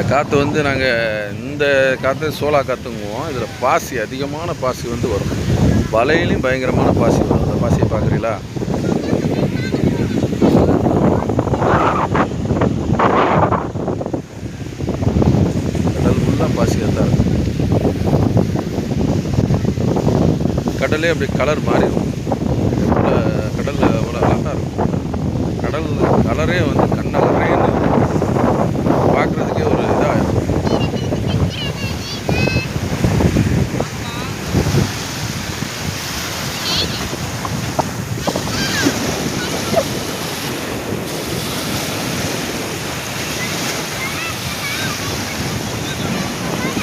காற்று வந்து நாங்கள் இந்த காற்று சோளா காற்றுங்குவோம். இதில் பாசி அதிகமான பாசி வந்து வரும். வலையிலையும் பயங்கரமான பாசி வரும். அந்த பாசியை பார்க்குறீங்களா? கடல் ஃபுல்லாக பாசியாக தான் இருக்கும். கடலே அப்படி கலர் மாறிடும். கடலில் அவ்வளோ அழகாக இருக்கும். கடல் கலரே வந்து கண்ணகரேன்னு பார்க்குறதுக்கே ஒரு இதாக இருக்கும்.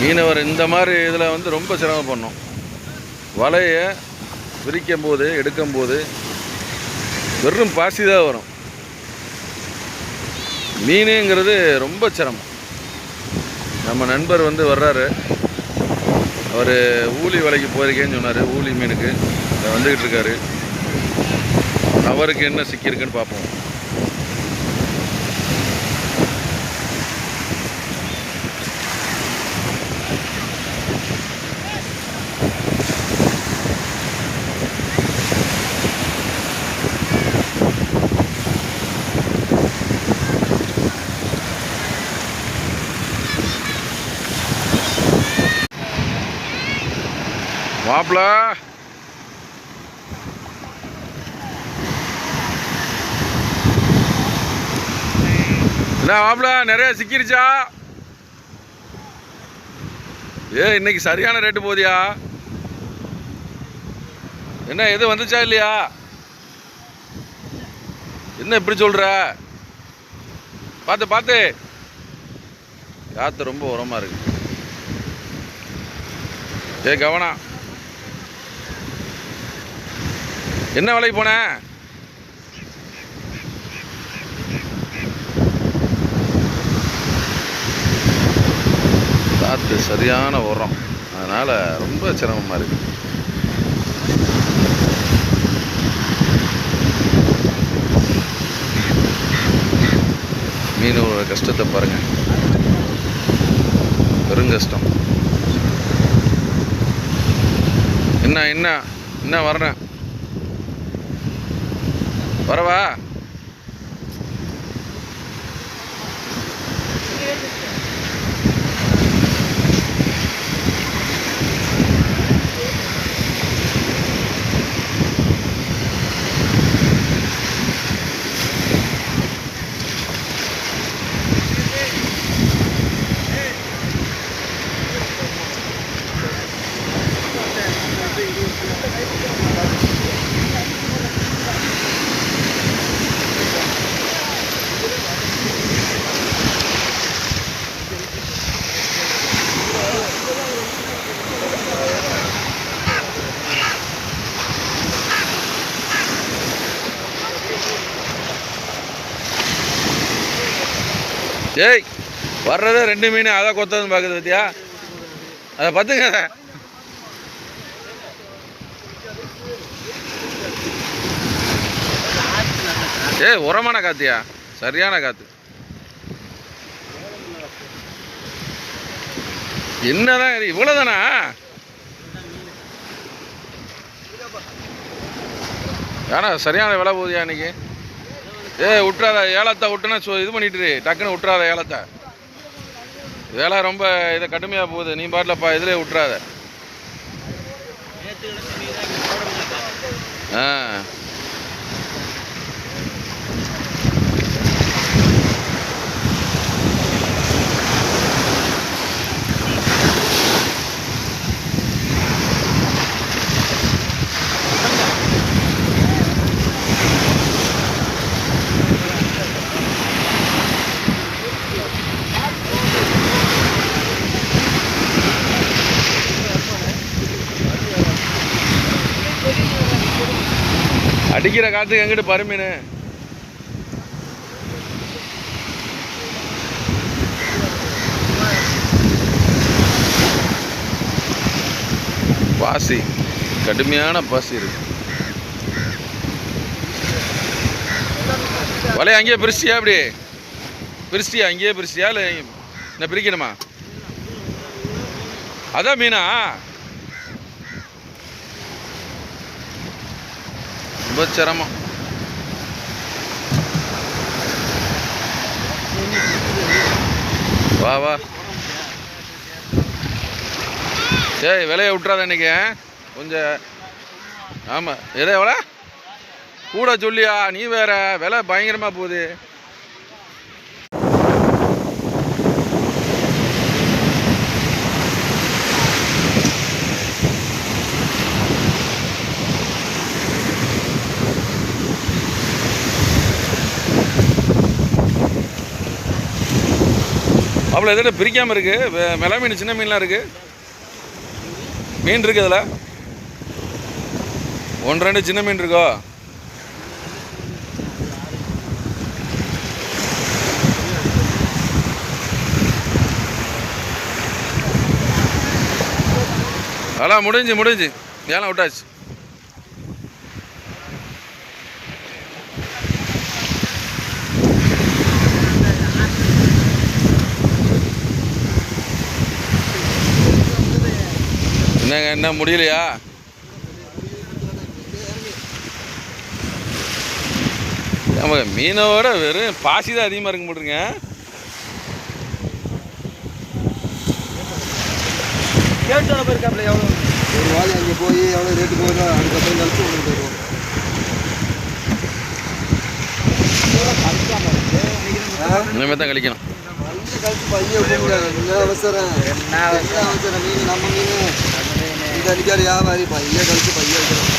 மீனவர் இந்த மாதிரி இதில் வந்து ரொம்ப சிரமப்படணும். வலையை விரிக்கும் போது எடுக்கும்போது வெறும் பாசி தான் வரும். மீனுங்கிறது ரொம்ப சிரமம். நம்ம நண்பர் வந்து வர்றாரு. அவர் ஊலி வலைக்கு போயிருக்கேன்னு சொன்னார். ஊலி மீனுக்கு வந்துக்கிட்டு இருக்காரு. அவருக்கு என்ன சிக்கியிருக்குன்னு பார்ப்போம். மாப்பிள என்ன மாப்பிள நிறைய சிக்கிருச்சா? இன்னைக்கு சரியான ரேட்டு போதியா? என்ன எது வந்துச்சா இல்லையா? என்ன இப்படி சொல்ற? பார்த்து பார்த்து. காற்று ரொம்ப உரமா இருக்கு. கவனம். என்ன வேலைக்கு போன? காற்று சரியான உரம், அதனால ரொம்ப சிரமமா இருக்கு. மீனோட கஷ்டத்தை பாருங்க. பெருங்கஷ்டம். என்ன என்ன என்ன வரேன் வரவா? வர்றதே 2 மீன், அதை கொத்ததுன்னு பார்க்குது பத்தியா? அதை பார்த்துங்க. உரமான காத்தியா? சரியான காத்து. என்னதான் இவ்வளவுதானா? ஏன்னா சரியான விலை போகுதியா இன்னைக்கு? விட்டுறாத ஏலத்தை. விட்டுனா இது பண்ணிட்டு டக்குன்னு விட்டுறாத ஏலத்தை. வேலை ரொம்ப இதை கடுமையாக போகுது. நீ பாட்டிலப்பா இதிலே விட்டுறாத. அடிக்கிற காத்துக்கு எங்கிட்டு பருமீனு? பாசி, கடுமையான பாசி இருக்கு. வலையை அங்கேயே பிரிச்சியா? அப்படி பிரிச்சியா? அங்கேயே பிரிச்சியா? இல்லை என்ன பிரிக்கணுமா? அதான் மீனா? ரொம்ப சிரமம். வா வா. ஏய் விலையை விட்டுறாத இன்னைக்கு கொஞ்சம். ஆமாம் எதோ எவ்வளோ கூட சொல்லியா? நீ வேற விலை பயங்கரமாக போகுது. அவ்வளோ எதில் பிரிக்காமல் இருக்குது. மிள மீன் சின்ன மீன்லாம் இருக்குது. மீன் இருக்குது அதில் 1-2 சின்ன மீன் இருக்கோ? அதெல்லாம் முடிஞ்சு ஏலாம் விட்டாச்சு. என்னங்க என்ன முடியலையா? ஆமாம் மீனோட வெறும் பாசி தான் அதிகமாக இருக்க மாட்டேங்க. கேட்டு போயிருக்காப்ல எவ்வளோ ஒரு வாழை அங்கே போய் எவ்வளோ ரேட்டு போகுதோ அதுக்கப்புறம் கழிச்சு உங்களுக்கு தருவோம். இனிமேல் தான் கழிக்கணும். கழிச்சு பையன் அவசரம் மீன் நம்ம மீன் இந்த அடிக்காரு வியாபாரி பைய கழிச்சு பைய வைக்கிறோம்.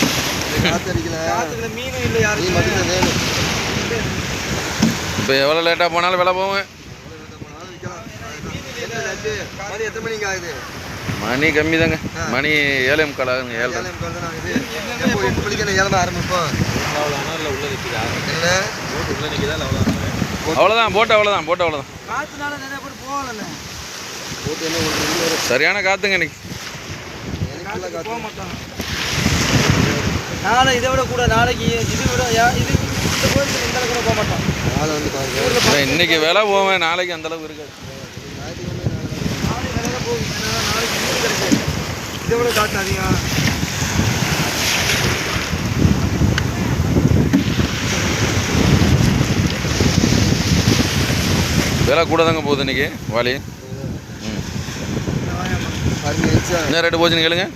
காற்று அடிக்கல மீனும் இல்லை யாரும் மட்டும் வேணும். இப்போ எவ்வளோ லேட்டாக போனாலும் விலை போவேன். எத்தனை மணிக்கு ஆகுது? மணி கம்மி தாங்க. மணி 7:45 ஆகுங்க. 7 ஆரம்பிப்போம். அவ்வளோதான் போட்டு அவ்வளோதான். சரியான காத்துங்க இன்னைக்கு. நாளை இதை விட கூட நாளைக்கு இது விட இது இந்த கோயிலுக்கு இந்த அளவுக்கு போக மாட்டோம். நாளை வந்து பாருங்க இன்னைக்கு விலை போவேன். நாளைக்கு அந்த அளவுக்கு இருக்காது. இதை விட காட்டு அதிகம். விலை கூட தாங்க போகுது இன்னைக்கு வாலி. என்ன ரேட்டு போச்சுன்னு கேளுங்க.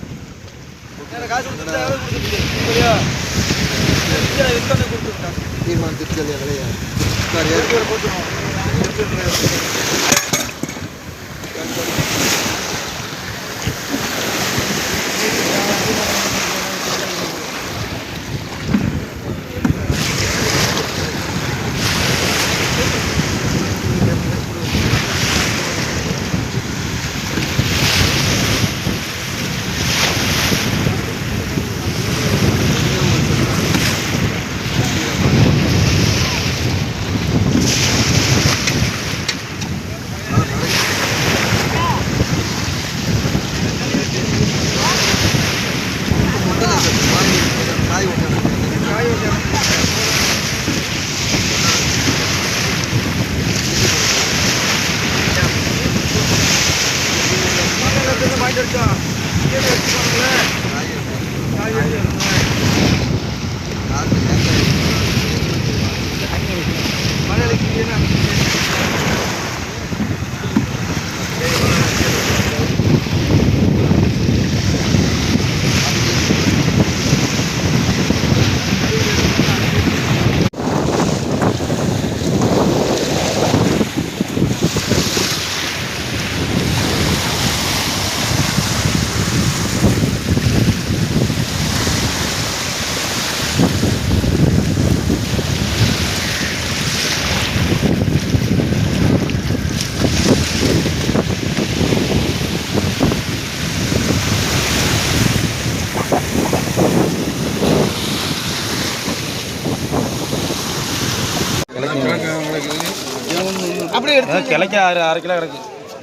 அப்படியே கிளைக்க 6 கிலோ கிடக்கு.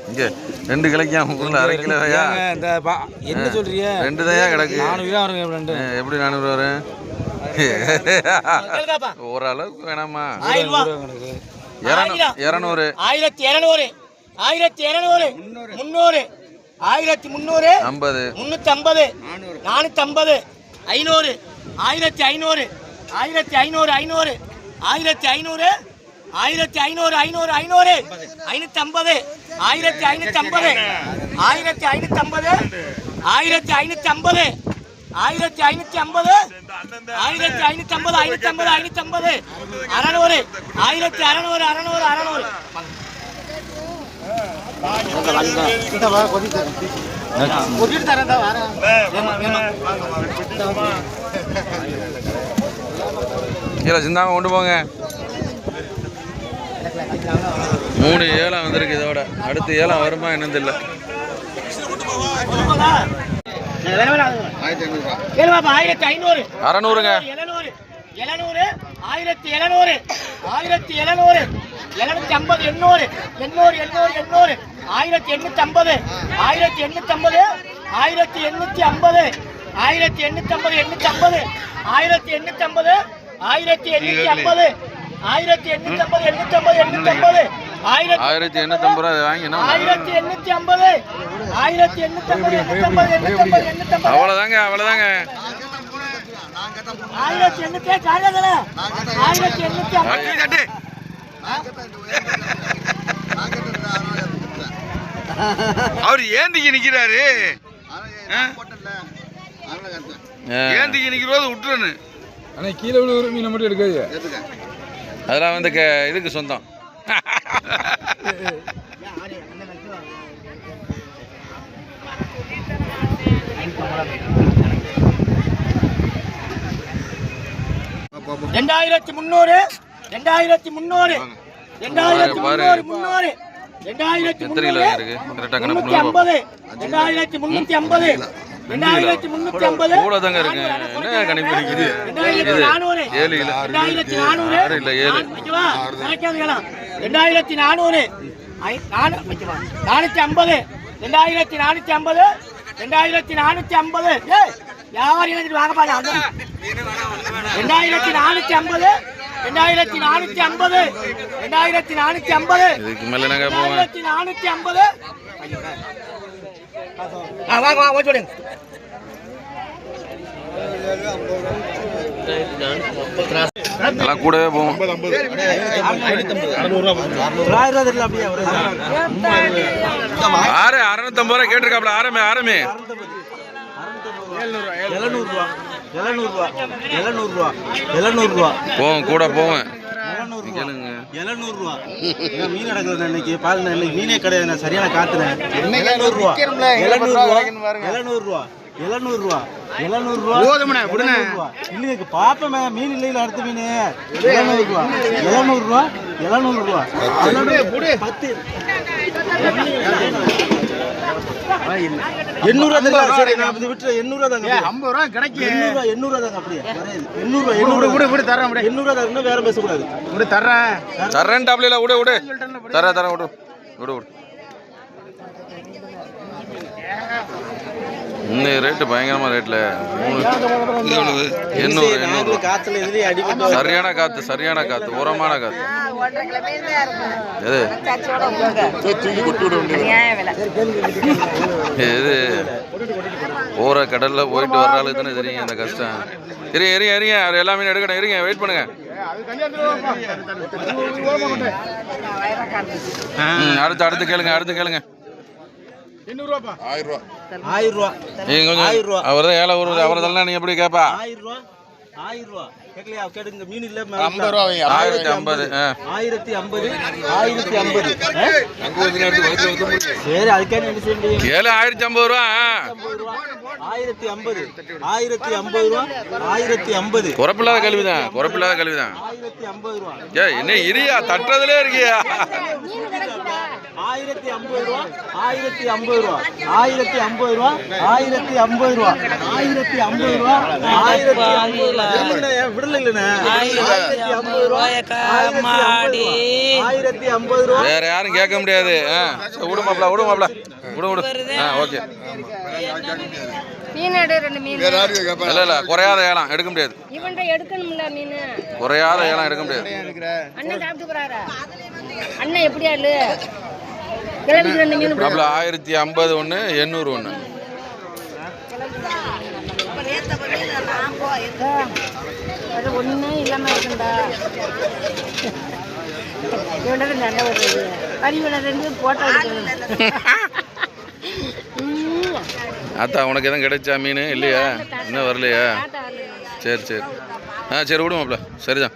இங்கே 2 கிளைக்காம 1/2 கிலோயா? என்ன சொல்றீங்க? 2 தான் கிடக்கு. 400 ரூபா வருங்க. எப்படி 400 வரும்? ஓரளவுக்கு வேணாமா? 1000 ரூபா 200 1200 1200 300 1300 50 350 450 500 1500 1500 500 1500 1500 500 500 550 1550 1550 1550 1550 550 600 1600 கீழே சிந்தாம கொண்டு போங்க 3 ஏலம் வந்திருக்கு இதோட அடுத்து ஏலம் வருமா என்னன்னு தெரியல 1500 600ங்க 700 1700 1750 800 1850 1850 1850 1850 1850 1850 1850 1850 ரூபா வாங்கினா 1850 அவ்வளோதாங்க 1850 அவர் ஏந்திக்கு நிக்கிறாரு ஏந்திக்கு நிக்கிறோது விட்டுறனு ஆனால் கீழே விழுகிற மீனை மட்டும் எடுக்காது. அதெல்லாம் வந்து இதுக்கு சொந்தம். ரெண்டாயிரத்தி முந்நூறு 2300 2300 300 2300 350 2350 2350 கூட தாங்க இருக்கு. என்ன கணிப்பு இருக்குது? 2400 7 இல்ல 2400 இல்ல 7 ஓகேவா? கணக்காதீங்களா? 2400 450 2450 2450 ஏய் யார் எனக்கு வாங்க பாருங்க 2450 2450 2450 இதுக்கு மேல என்னங்க போவேன் 2450 வாங்க வாங்க ஓடி எல்லாம் கூடவே போவோம். 650 ரூபா கேட்டிருக்காப்ல. ஆரம்பி 700 ரூபா போவோம் கூட போவேன். 700 ரூபா மீன் அடக்குறது இன்னைக்கு பாருங்க. இன்னைக்கு மீனே கிடையாது. நான் சரியான காத்துனேன். 700 ரூபா 700 ரூபா 700 ரூபா 700 ரூபா போதும்ண்ணே விடுங்க. இல்லைங்க பாப்பமே மீன் இல்லைல அடுத்த மீன் 700 ரூபா 700 ரூபா 700 ரூபா 10 800 ரூபா. சரி நான் இது விட்டு 800 ரூபா தாங்க. 50 ரூபா கிடைக்கும். 800 ரூபா தாங்க. அப்படியே 800 ரூபா தரேன். 800 ரூபா தரணும். வேற பேசக்கூடாது. தரேன் டாப்ல விடு தரேன் விடு. இன்னும் ரேட்டு பயங்கரமாக ரேட்டில் 800 காத்துல எதுலேயே அடிபட்டு சரியான காற்று உரமான காற்று. எது போகிற கடலில் போயிட்டு வர்ற ஆளுக்கு தானே தெரியும் அந்த கஷ்டம். எரிங்க அவர் எல்லாமே எடுக்கணும். இருங்க வெயிட் பண்ணுங்க. அடுத்து கேளுங்க 1000 ரூபா அவர் தான் ஏழை ஒரு அவர் தான். நீங்க எப்படி கேப்பா? 1000 ரூபா கேட்கலையா? கேட்டுங்க. மீன் இல்ல 50 ரூபா 1050 சரி அதுக்கே என்ன செய்ய? 1050 ரூபா 1050 ரூபா 1050 குறப்பில்லாத கல்விதான் 1050 ரூபா. என்ன இரியா தட்டுறதுலே இருக்கியா? 1050 ரூபா 1050 ரூபா 1050 ரூபா 1050 ரூபா 1050 ரூபா 1050 விடலைங்கண்ணே. 1050 ரூபா 1050 ரூபா. வேற யாரும் கேட்க முடியாது. விடுமாப்ல ஓகே. மீன் எடு 2 மீன். இல்ல குறையாத ஏலம் எடுக்க முடியாது. இவன்ட எடுக்கணும்ல மீன். குறையாத ஏலம் எடுக்க முடியாது. அண்ணன் சாப்பிட்டு போறாரா? அண்ணன் எப்படியா இல்ல? கிழக்கு ரெண்டு மீன் மாப்பிள 1050 ஒன்று 800 ஒன்று. அது ஒன்றுமே இல்லாமல் இருக்குண்டா. இவனது நல்ல ஒரு பரிவனை ரெண்டு போட்டோ எடுக்கணும். ஆத்தா உனக்கு எதுவும் கிடைச்சா மீன் இல்லையா? இன்னும் வரலையா? சரி சரி. சரி விடு மாப்பிள. சரிதான்.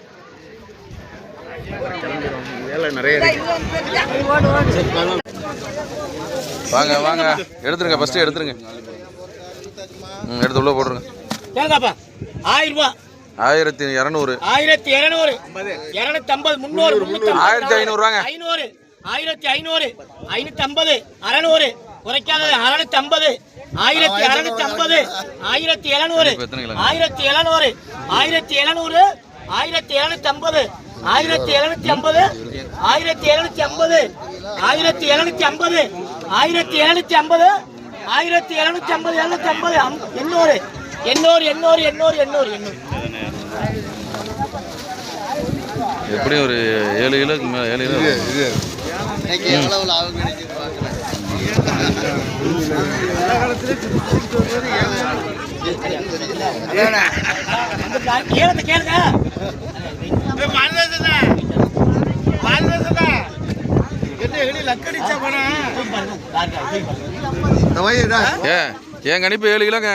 வாங்க வாங்க எடுத்துருங்க, ஃபஸ்ட்டு எடுத்துருங்க. எடுத்து உள்ள போட்டுருங்க. கேளுங்கப்பா 1000 ரூபா 1200 1200 250 300 1500 ரூபாங்க. 500 1500 550 600 குறைக்காதது 650 1650 1700 1700 1750 1750 1750 1750 1750 1750 1750 800 எப்படியும் ஒரு 7 கிலோக்கு மேலே 7 கிலோ. இன்னைக்கு எவ்வளவு லாபம் கிடைக்குது கேளுங்க கேளுங்க ஏன் கணிப்பு 7 கிலோங்க.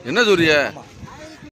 என்ன சூரிய